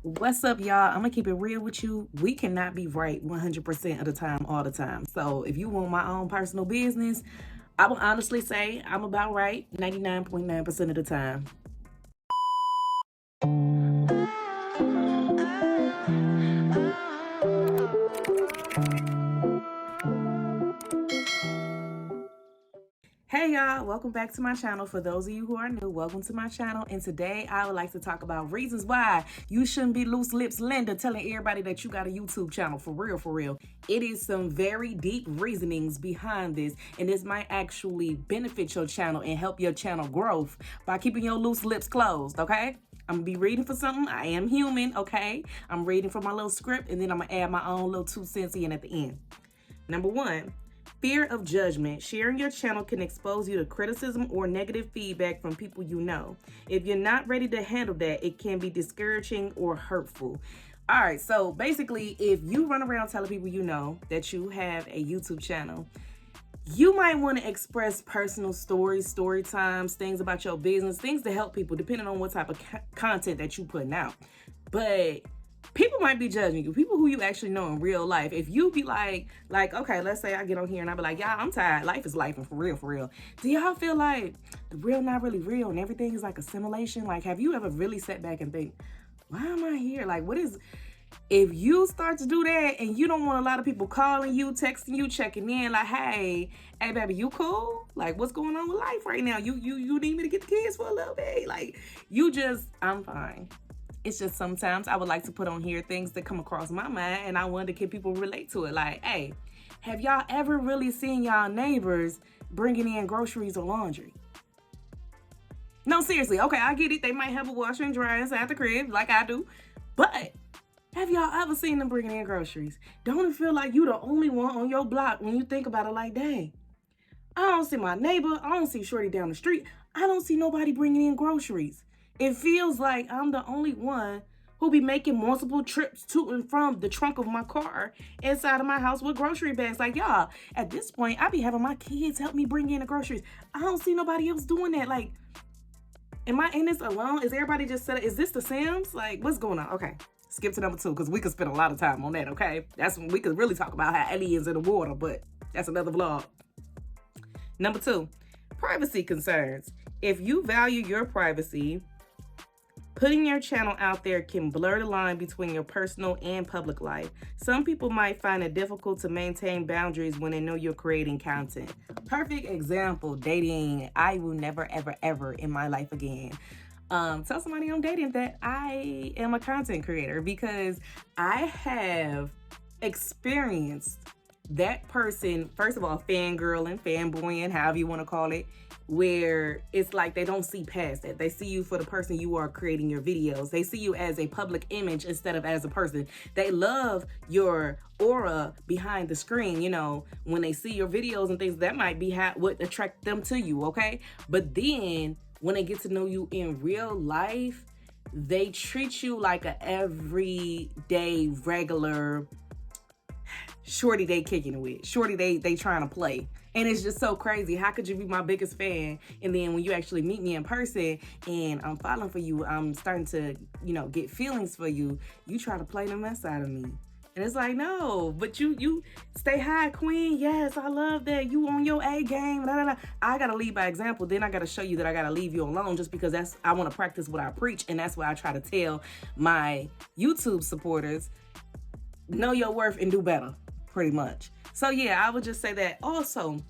What's up, y'all? I'm gonna keep it real with you. We cannot be right 100% of the time, all the time. So if you want my own personal business, I will honestly say I'm about right 99.9% of the time. Hey y'all, welcome back to my channel. For those of you who are new, welcome to my channel. And today I would like to talk about reasons why you shouldn't be loose lips Linda telling everybody that you got a YouTube channel. For real, for real. It is some very deep reasonings behind this, and this might actually benefit your channel and help your channel growth by keeping your loose lips closed, okay? I'm gonna be reading for something. I am human, okay? I'm reading from my little script, and then I'm gonna add my own little 2 cents in at the end. Number one, fear of judgment. Sharing your channel can expose you to criticism or negative feedback from people you know. If you're not ready to handle that, it can be discouraging or hurtful. All right, so basically, if you run around telling people you know that you have a YouTube channel, you might want to express personal stories, story times, things about your business, things to help people, depending on what type of content that you're putting out. But people might be judging you, people who you actually know in real life. If you be like, okay, let's say I get on here and I be like, y'all, I'm tired. Life is life, and for real, for real. Do y'all feel like the real not really real and everything is like a simulation? Like, have you ever really sat back and think, why am I here? Like, what is... If you start to do that and you don't want a lot of people calling you, texting you, checking in, like, hey baby, you cool? Like, what's going on with life right now? You need me to get the kids for a little bit? Like, I'm fine. It's just sometimes I would like to put on here things that come across my mind, and I wonder, can people relate to it? Like, hey, have y'all ever really seen y'all neighbors bringing in groceries or laundry? No, seriously. Okay, I get it. They might have a washer and dryer inside the crib like I do, but have y'all ever seen them bringing in groceries? Don't it feel like you the only one on your block when you think about it? Like, dang, I don't see my neighbor. I don't see Shorty down the street. I don't see nobody bringing in groceries. It feels like I'm the only one who be making multiple trips to and from the trunk of my car inside of my house with grocery bags. Like, y'all, at this point, I be having my kids help me bring in the groceries. I don't see nobody else doing that. Like, am I in this alone? Is everybody just set up? Is this the Sims? Like, what's going on? Okay. Skip to number 2, because we could spend a lot of time on that, okay? That's when we could really talk about how aliens in the water, but that's another vlog. Number 2, privacy concerns. If you value your privacy, putting your channel out there can blur the line between your personal and public life. Some people might find it difficult to maintain boundaries when they know you're creating content. Perfect example, dating. I will never, ever, ever in my life again tell somebody I'm dating that I am a content creator, because I have experienced that person, first of all, fangirling, fanboying, however you want to call it, where it's like they don't see past that. They see you for the person you are creating your videos. They see you as a public image instead of as a person. They love your aura behind the screen. You know, when they see your videos and things, that might be what attract them to you, okay? But then when they get to know you in real life, they treat you like a everyday, regular shorty they kicking it with. Shorty they trying to play. And it's just so crazy. How could you be my biggest fan, and then when you actually meet me in person and I'm falling for you, I'm starting to, get feelings for you, you try to play the mess out of me. And it's like, no, but you stay high, queen. Yes, I love that. You on your A game. Blah, blah, blah. I got to lead by example. Then I got to show you that I got to leave you alone, just because I want to practice what I preach. And that's what I try to tell my YouTube supporters. Know your worth and do better, pretty much. So yeah, I would just say that. Also,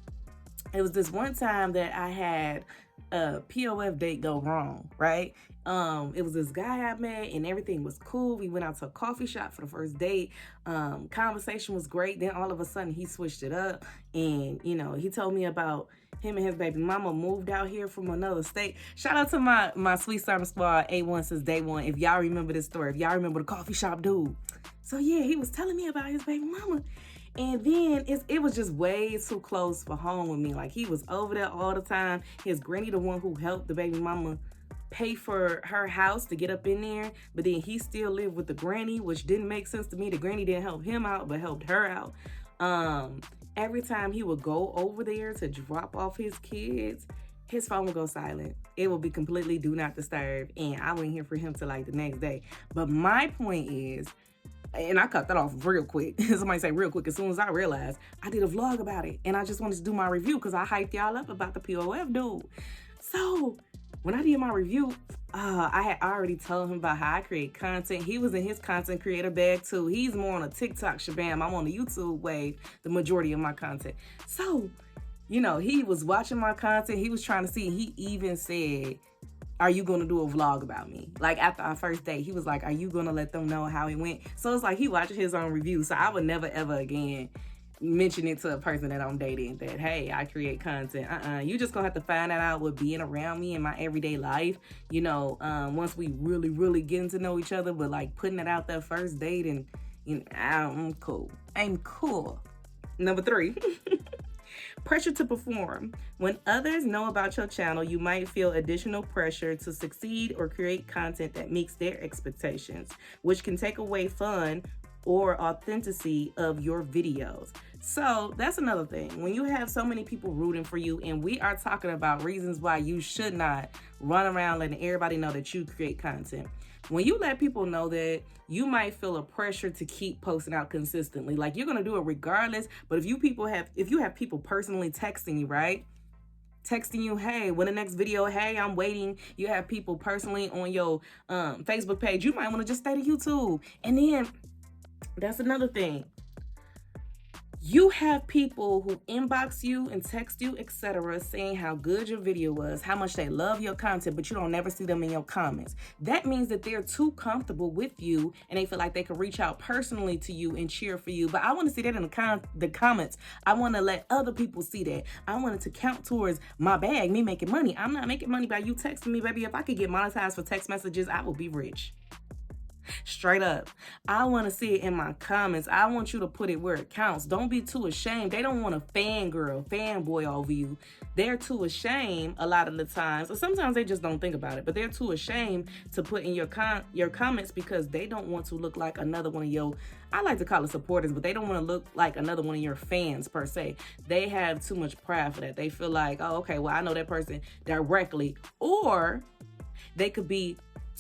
it was this one time that I had a POF date go wrong, right? It was this guy I met and everything was cool. We went out to a coffee shop for the first date. Conversation was great. Then all of a sudden he switched it up, and he told me about him and his baby mama moved out here from another state. Shout out to my Sweet Summer Squad A1 since day one. If y'all remember this story, if y'all remember the coffee shop dude. So yeah, he was telling me about his baby mama. And then it was just way too close for home with me. Like, he was over there all the time. His granny, the one who helped the baby mama pay for her house to get up in there, but then he still lived with the granny, which didn't make sense to me. The granny didn't help him out, but helped her out. Every time he would go over there to drop off his kids, his phone will go silent. It will be completely do not disturb, and I wouldn't hear from him till like the next day. But my point is, and I cut that off real quick. Somebody say real quick, as soon as I realized I did a vlog about it, and I just wanted to do my review because I hyped y'all up about the POF dude. So when I did my review, I had already told him about how I create content. He was in his content creator bag too. He's more on a TikTok shabam. I'm on the YouTube wave, the majority of my content. So, you know, he was watching my content. He was trying to see. He even said, are you going to do a vlog about me? Like after our first date, he was like, are you going to let them know how it went? So it's like he watching his own review. So I would never, ever again mention it to a person that I'm dating that, hey, I create content. You just gonna have to find that out with being around me in my everyday life. You know, once we really, really getting to know each other, but like putting it out there first date and I'm cool. I'm cool. Number 3. Pressure to perform. When others know about your channel, you might feel additional pressure to succeed or create content that meets their expectations, which can take away fun or authenticity of your videos. So that's another thing. When you have so many people rooting for you, and we are talking about reasons why you should not run around letting everybody know that you create content. When you let people know that, you might feel a pressure to keep posting out consistently. Like you're gonna do it regardless, but if you have people personally texting you, right? Texting you, hey, when the next video, hey, I'm waiting. You have people personally on your Facebook page. You might want to just stay to YouTube. And then that's another thing. You have people who inbox you and text you, etc., saying how good your video was, how much they love your content, but you don't never see them in your comments. That means that they're too comfortable with you and they feel like they can reach out personally to you and cheer for you. But I want to see that in the comments. I want to let other people see that. I want it to count towards my bag, me making money. I'm not making money by you texting me, baby. If I could get monetized for text messages, I would be rich. Straight up. I want to see it in my comments. I want you to put it where it counts. Don't be too ashamed. They don't want a fangirl, fanboy over you. They're too ashamed a lot of the times, or sometimes they just don't think about it, but they're too ashamed to put in your comments because they don't want to look like another one of your, I like to call it supporters, but they don't want to look like another one of your fans per se. They have too much pride for that. They feel like, oh, okay, well, I know that person directly, or they could be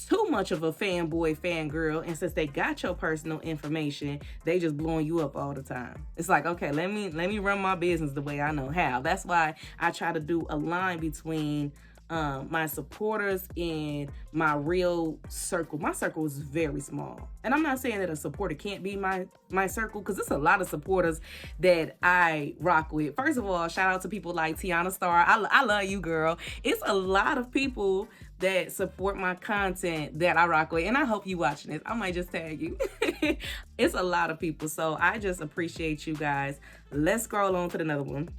too much of a fanboy, fangirl, and since they got your personal information, they just blowing you up all the time. It's like, okay, let me run my business the way I know how. That's why I try to do a line between my supporters and my real circle. My circle is very small. And I'm not saying that a supporter can't be my circle, because it's a lot of supporters that I rock with. First of all, shout out to people like Tiana Star. I love you, girl. It's a lot of people that support my content that I rock with. And I hope you watching this. I might just tag you. It's a lot of people. So I just appreciate you guys. Let's scroll on to another one.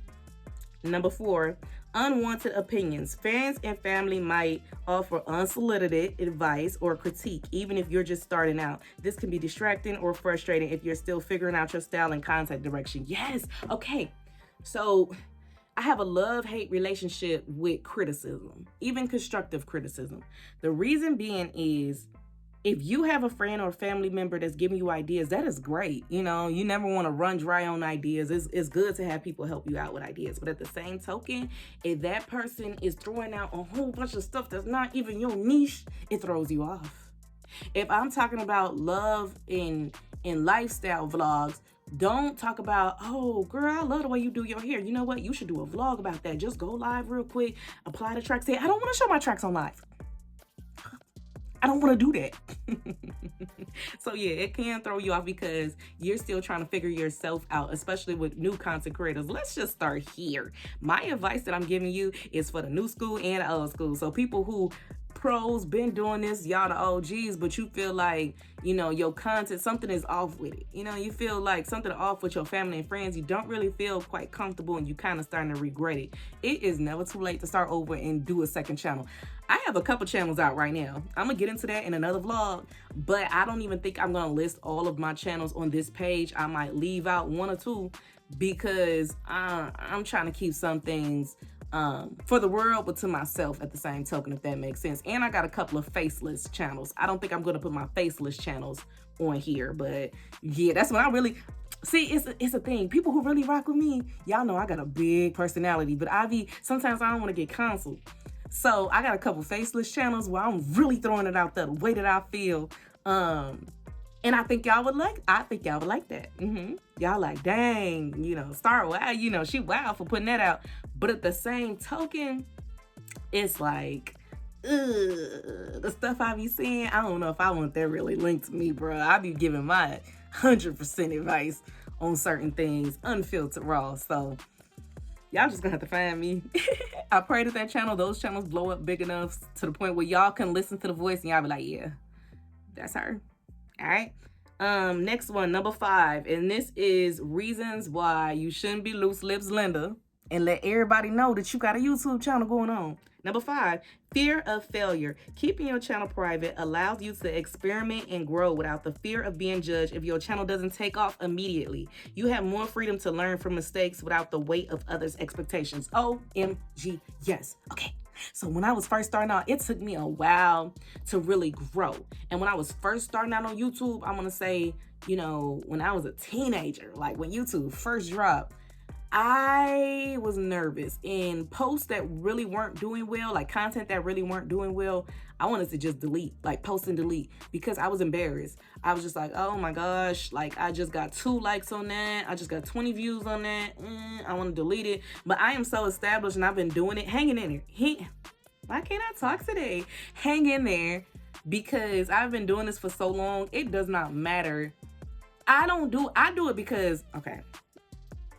Number 4, unwanted opinions. Fans and family might offer unsolicited advice or critique, even if you're just starting out. This can be distracting or frustrating if you're still figuring out your style and content direction. Yes. Okay. So I have a love-hate relationship with criticism, even constructive criticism. The reason being is, if you have a friend or family member that's giving you ideas, that is great. You know, you never want to run dry on ideas. It's good to have people help you out with ideas. But at the same token, if that person is throwing out a whole bunch of stuff that's not even your niche, it throws you off. If I'm talking about love and lifestyle vlogs, don't talk about, oh, girl, I love the way you do your hair. You know what? You should do a vlog about that. Just go live real quick, apply the tracks. Say, I don't want to show my tracks on live. I don't want to do that. So yeah, it can throw you off because you're still trying to figure yourself out, especially with new content creators. Let's just start here. My advice that I'm giving you is for the new school and the old school. So people who pros, been doing this, y'all the OGs, but you feel like, you know, your content, something is off with it. You know, you feel like something off with your family and friends. You don't really feel quite comfortable and you kind of starting to regret it. It is never too late to start over and do a second channel. I have a couple channels out right now. I'm gonna get into that in another vlog, but I don't even think I'm gonna list all of my channels on this page. I might leave out 1 or 2 because I'm trying to keep some things for the world, but to myself at the same token, if that makes sense. And I got a couple of faceless channels. I don't think I'm going to put my faceless channels on here, but yeah, that's when I really see. It's a thing. People who really rock with me, y'all know I got a big personality, but sometimes I don't want to get canceled. So I got a couple faceless channels where I'm really throwing it out there the way that I feel. And I think y'all would like that. Y'all like, dang, Star Wow, she wild for putting that out. But at the same token, it's like, the stuff I be seeing, I don't know if I want that really linked to me, bro. I be giving my 100% advice on certain things, unfiltered raw. So y'all just gonna have to find me. I pray that those channels blow up big enough to the point where y'all can listen to the voice and y'all be like, yeah, that's her. All right. Next one, number 5, and this is reasons why you shouldn't be loose lips Linda and let everybody know that you got a YouTube channel going on. Number 5, fear of failure. Keeping your channel private allows you to experiment and grow without the fear of being judged if your channel doesn't take off immediately. You have more freedom to learn from mistakes without the weight of others' expectations. OMG, yes. Okay. So when I was first starting out, it took me a while to really grow. And when I was first starting out on YouTube, I'm going to say, when I was a teenager, like when YouTube first dropped, I was nervous. And posts that really weren't doing well, like content that really weren't doing well, I wanted to just delete, like post and delete, because I was embarrassed. I was just like, oh my gosh, like I just got 2 likes on that. I just got 20 views on that. I want to delete it. But I am so established and I've been doing it, hanging in there. Why can't I talk today? Hang in there, because I've been doing this for so long. It does not matter. I do it because, okay,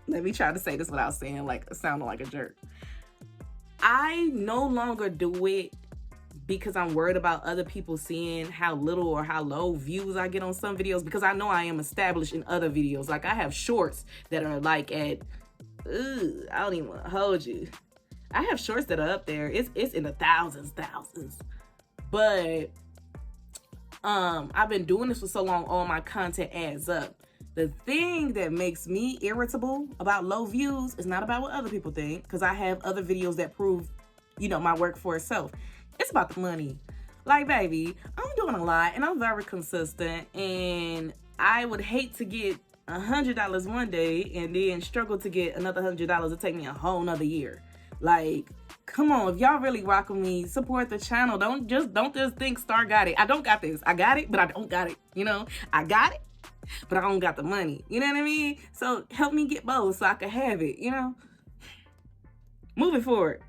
let me try to say this without sounding like a jerk. I no longer do it because I'm worried about other people seeing how little or how low views I get on some videos, because I know I am established in other videos. Like I have shorts that are like at, I don't even want to hold you. I have shorts that are up there. It's in the thousands. But I've been doing this for so long, all my content adds up. The thing that makes me irritable about low views is not about what other people think, because I have other videos that prove, my work for itself. It's about the money. Like, baby, I'm doing a lot and I'm very consistent, and I would hate to get $100 one day and then struggle to get another $100 to take me a whole nother year. Like, come on, if y'all really rock with me, support the channel. Don't just think Star got it. I don't got this. I got it, but I don't got it. I got it, but I don't got the money. You know what I mean? So help me get both so I can have it, Moving forward.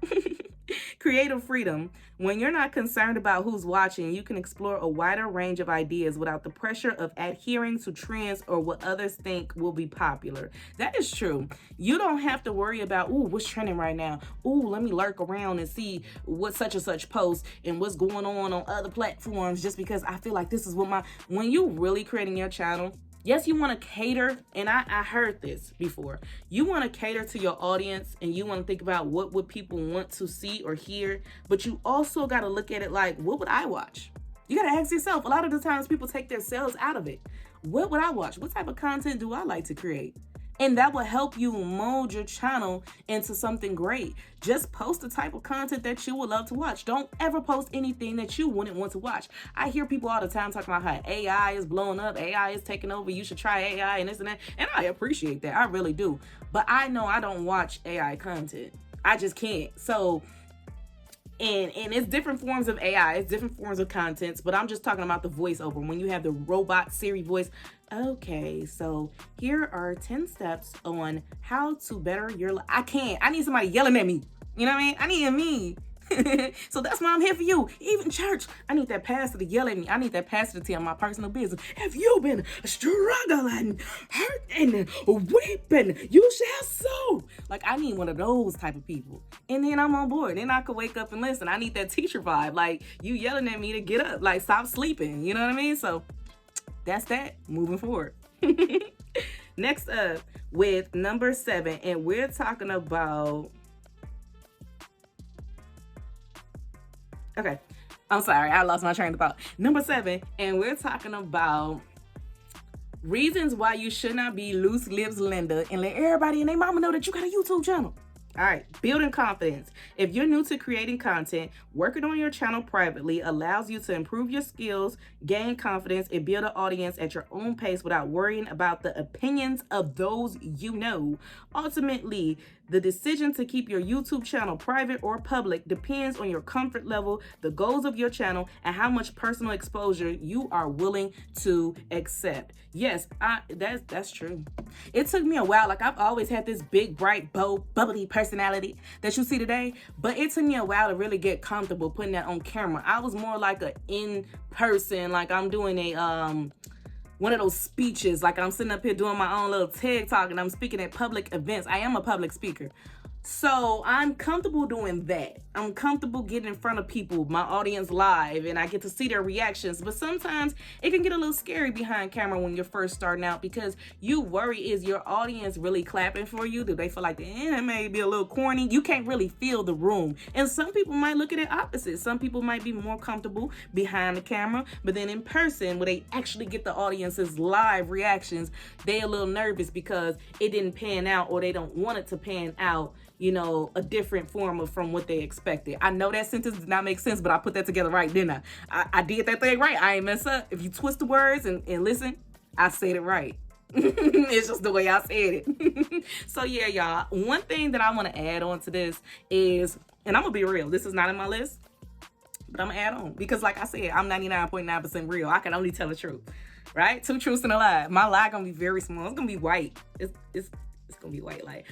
Creative freedom. When you're not concerned about who's watching, you can explore a wider range of ideas without the pressure of adhering to trends or what others think will be popular. That is true. You don't have to worry about, what's trending right now? Let me lurk around and see what such and such posts and what's going on other platforms, just because I feel like this is when you really creating your channel. Yes, you want to cater, and I heard this before. You want to cater to your audience, and you want to think about what would people want to see or hear, but you also got to look at it like, what would I watch? You got to ask yourself. A lot of the times people take themselves out of it. What would I watch? What type of content do I like to create? And that will help you mold your channel into something great. Just post the type of content that you would love to watch. Don't ever post anything that you wouldn't want to watch. I hear people all the time talking about how AI is blowing up, AI is taking over, you should try AI and this and that. And I appreciate that. I really do. But I know I don't watch AI content. I just can't. So, and it's different forms of AI, it's different forms of contents, but I'm just talking about the voiceover. When you have the robot Siri voice, okay, so here are 10 steps on how to better your life. I need somebody yelling at me. You know what I mean? I need me. So that's why I'm here for you. Even church, I need that pastor to yell at me. I need that pastor to tell my personal business. Have you been struggling, hurting, weeping? You shall sow. Like, I need one of those type of people. And then I'm on board. Then I could wake up and listen. I need that teacher vibe. Like, you yelling at me to get up. Like, stop sleeping. You know what I mean? So that's that. Moving forward. Next up with number 7. And we're talking about... Okay, I'm sorry, I lost my train of thought. Number 7, and we're talking about Reasons why you should not be loose lips Linda and let everybody and their mama know that you got a YouTube channel. All right, building confidence. If you're new to creating content, working on your channel privately allows you to improve your skills, gain confidence, and build an audience at your own pace without worrying about the opinions of those you know. Ultimately, the decision to keep your YouTube channel private or public depends on your comfort level, the goals of your channel, and how much personal exposure you are willing to accept. Yes, that's true. It took me a while. Like, I've always had this big, bright, bold, bubbly personality that you see today, but it took me a while to really get comfortable putting that on camera. I was more like a in-person, like I'm doing a one of those speeches, like I'm sitting up here doing my own little TED talk and I'm speaking at public events. I am a public speaker. So I'm comfortable doing that. I'm comfortable getting in front of people, my audience live, and I get to see their reactions. But sometimes it can get a little scary behind camera when you're first starting out, because you worry, is your audience really clapping for you? Do they feel like it may be a little corny? You can't really feel the room. And some people might look at it opposite. Some people might be more comfortable behind the camera, but then in person, where they actually get the audience's live reactions, they're a little nervous because it didn't pan out, or they don't want it to pan out, you know, a different form from what they expected. I know that sentence did not make sense, but I put that together right, didn't I? I did that thing right. I ain't mess up. If you twist the words and listen, I said it right. It's just the way I said it. So yeah, y'all, one thing that I want to add on to this is, and I'm gonna be real, this is not in my list, but I'm gonna add on, because like I said, I'm 99.9% real. I can only tell the truth, right? 2 truths and a lie. My lie gonna be very small. It's gonna be white. It's gonna be white light.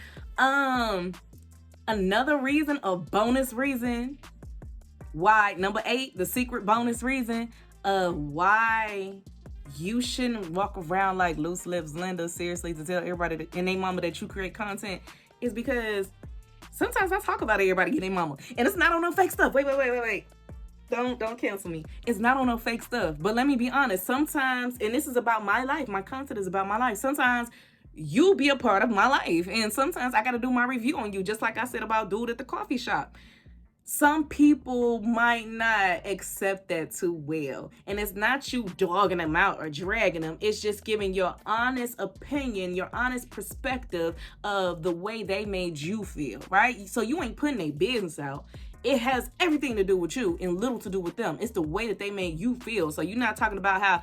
Another reason, a bonus reason why, number 8, the secret bonus reason of why you shouldn't walk around like loose lips Linda, seriously, to tell everybody and their mama that you create content, is because sometimes I talk about everybody getting their mama, and it's not on no fake stuff. Wait. Don't cancel me. It's not on no fake stuff. But let me be honest, sometimes, and this is about my life, my content is about my life, sometimes you be a part of my life, and sometimes I got to do my review on you, just like I said about dude at the coffee shop. Some people might not accept that too well, and it's not you dogging them out or dragging them. It's just giving your honest opinion, your honest perspective of the way they made you feel, right? So you ain't putting their business out. It has everything to do with you and little to do with them. It's the way that they made you feel. So you're not talking about how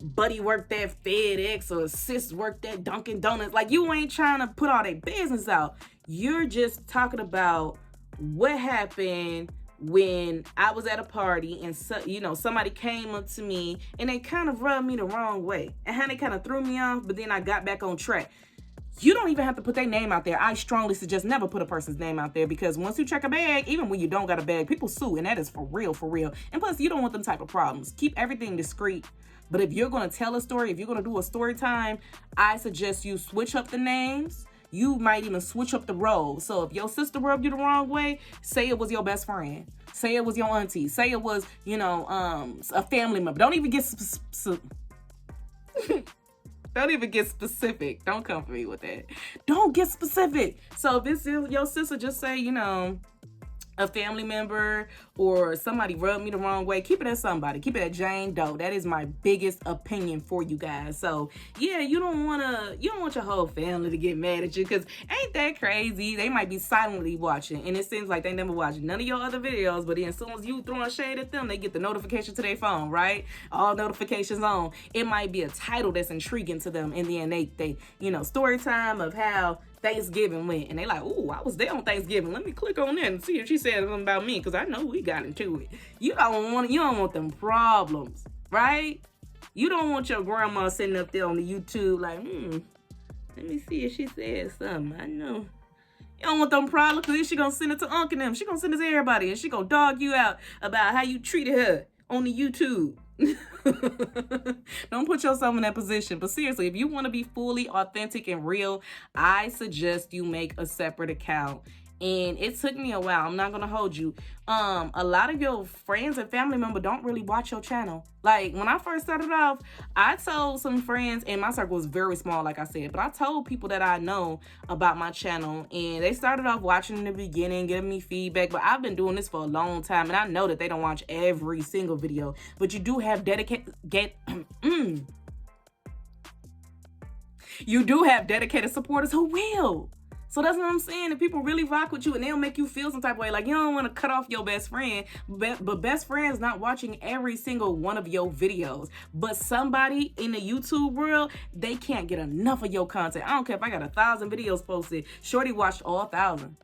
buddy worked at FedEx or sis worked at Dunkin' Donuts. Like, you ain't trying to put all their business out. You're just talking about what happened when I was at a party and somebody came up to me and they kind of rubbed me the wrong way and how they kind of threw me off, but then I got back on track. You don't even have to put their name out there. I strongly suggest never put a person's name out there, because once you check a bag, even when you don't got a bag, people sue, and that is for real, for real. And plus, you don't want them type of problems. Keep everything discreet. But if you're going to tell a story, if you're going to do a story time, I suggest you switch up the names. You might even switch up the roles. So if your sister rubbed you the wrong way, say it was your best friend. Say it was your auntie. Say it was, a family member. Don't even get Don't even get specific. Don't come for me with that. Don't get specific. So if it's your sister, just say, a family member or somebody rubbed me the wrong way. Keep it at somebody. Keep it at Jane Doe. That is my biggest opinion for you guys. So yeah, you don't want your whole family to get mad at you, because ain't that crazy? They might be silently watching, and it seems like they never watch none of your other videos, but then as soon as you throwing shade at them, they get the notification to their phone, right? All notifications on. It might be a title that's intriguing to them, and then they story time of how Thanksgiving went, and they like, ooh, I was there on Thanksgiving. Let me click on that and see if she said something about me, because I know we got into it. You don't want them problems, right? You don't want your grandma sitting up there on the YouTube like, let me see if she said something. I know. You don't want them problems, because then she gonna send it to Uncle and them. She gonna send it to everybody, and she gonna dog you out about how you treated her on the YouTube. Don't put yourself in that position. But seriously, if you want to be fully authentic and real, I suggest you make a separate account. And it took me a while. I'm not going to hold you. A lot of your friends and family members don't really watch your channel. Like, when I first started off, I told some friends, and my circle was very small, like I said, but I told people that I know about my channel, and they started off watching in the beginning, giving me feedback. But I've been doing this for a long time, and I know that they don't watch every single video. But you do have you do have dedicated supporters who will. So that's what I'm saying. If people really rock with you and they'll make you feel some type of way, like you don't want to cut off your best friend, but best friend's not watching every single one of your videos. But somebody in the YouTube world, they can't get enough of your content. I don't care if I got 1,000 videos posted. Shorty watched all 1,000.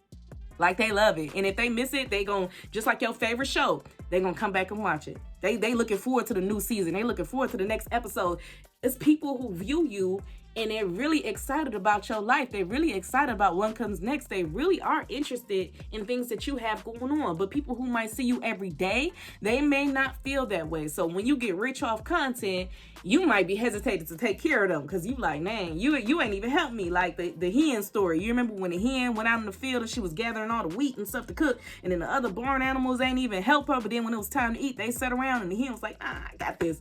Like, they love it. And if they miss it, they gon', just like your favorite show, they gonna come back and watch it. They looking forward to the new season. They looking forward to the next episode. It's people who view you and they're really excited about your life. They're really excited about what comes next. They really are interested in things that you have going on. But people who might see you every day, they may not feel that way. So when you get rich off content, you might be hesitated to take care of them because you like, man, you ain't even helped me. Like the hen story. You remember when the hen went out in the field and she was gathering all the wheat and stuff to cook, and then the other barn animals ain't even help her. But then when it was time to eat, they sat around and the hen was like, I got this.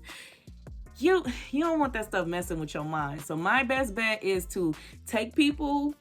You don't want that stuff messing with your mind. So my best bet is to take people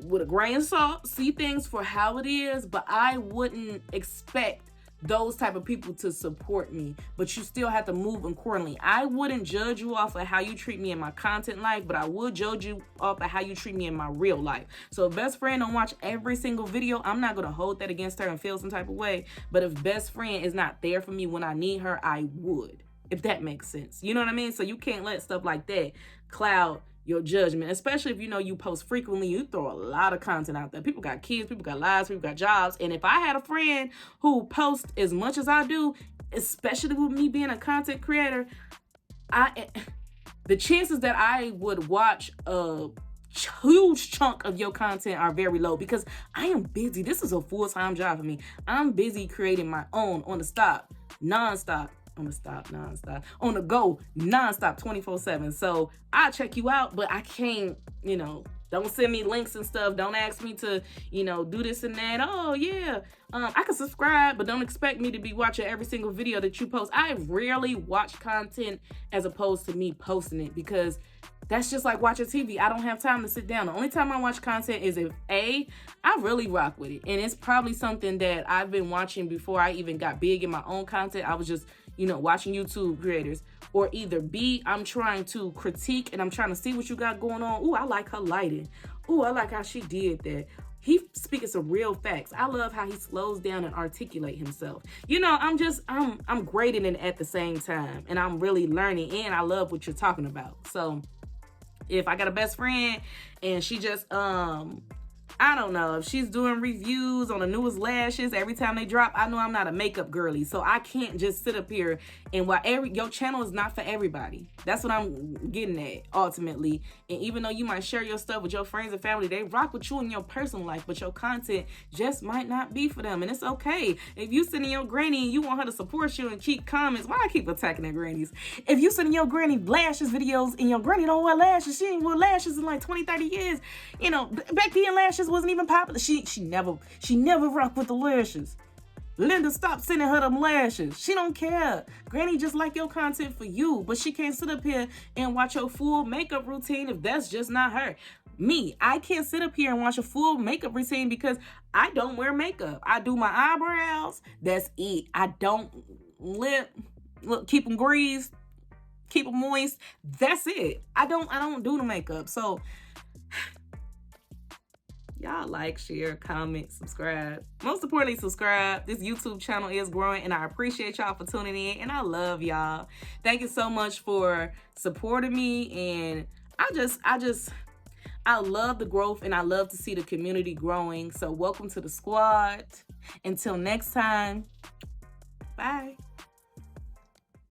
with a grain of salt, see things for how it is, but I wouldn't expect those type of people to support me, but you still have to move accordingly. I wouldn't judge you off of how you treat me in my content life, but I would judge you off of how you treat me in my real life. So if best friend don't watch every single video, I'm not going to hold that against her and feel some type of way. But if best friend is not there for me when I need her, I would. If that makes sense. You know what I mean? So you can't let stuff like that cloud your judgment, especially if you know you post frequently. You throw a lot of content out there. People got kids, people got lives, people got jobs. And if I had a friend who posts as much as I do, especially with me being a content creator, the chances that I would watch a huge chunk of your content are very low because I am busy. This is a full-time job for me. I'm busy creating my own on the stop, nonstop. On the go, nonstop, 24/7. So I'll check you out, but I can't, don't send me links and stuff. Don't ask me to, do this and that. Oh yeah, I can subscribe, but don't expect me to be watching every single video that you post. I rarely watch content as opposed to me posting it because that's just like watching TV. I don't have time to sit down. The only time I watch content is if I really rock with it. And it's probably something that I've been watching before I even got big in my own content. I was just, watching YouTube creators. Or either B, I'm trying to critique and I'm trying to see what you got going on. Ooh, I like her lighting. Ooh, I like how she did that. He speaking some real facts. I love how he slows down and articulate himself. I'm grading it at the same time. And I'm really learning and I love what you're talking about. So if I got a best friend and she just, I don't know, if she's doing reviews on the newest lashes every time they drop, I know I'm not a makeup girly. So I can't just sit up here and your channel is not for everybody. That's what I'm getting at ultimately. And even though you might share your stuff with your friends and family, they rock with you in your personal life, but your content just might not be for them. And it's okay. If you sending your granny and you want her to support you and keep comments, why I keep attacking their grannies? If you sending your granny lashes videos and your granny don't wear lashes, she ain't wear lashes in like 20, 30 years. Back then lashes wasn't even popular. She never rocked with the lashes. Linda, stop sending her them lashes. She don't care. Granny just like your content for you, but she can't sit up here and watch your full makeup routine if that's just not her. Me, I can't sit up here and watch a full makeup routine because I don't wear makeup. I do my eyebrows. That's it. I don't keep them greased, keep them moist. That's it. I don't do the makeup. So y'all like, share, comment, subscribe. Most importantly, subscribe. This YouTube channel is growing and I appreciate y'all for tuning in and I love y'all. Thank you so much for supporting me, and I love the growth and I love to see the community growing. So welcome to the squad. Until next time, bye.